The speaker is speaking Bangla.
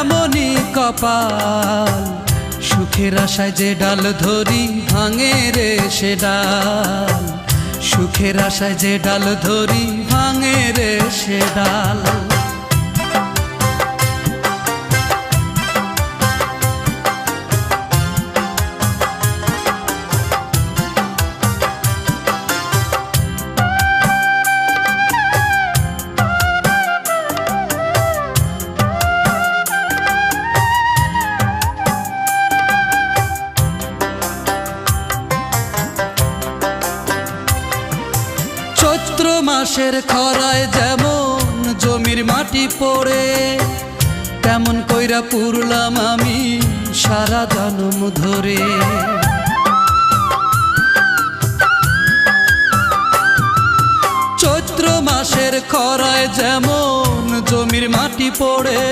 এমনই কপাল, সুখের আশায় যে ডাল ধরি ভাঙে রে সে ডাল, সুখের আশায় যে ডাল ধরি ভাঙে রে সে ডাল। চৈত্র মাসের খরায় যেমন জমির মাটি পড়ে, তেমন কইরা পুরলাম আমি সারা জনম ধরে। চৈত্র মাসের খরায় যেমন জমির মাটি পড়ে,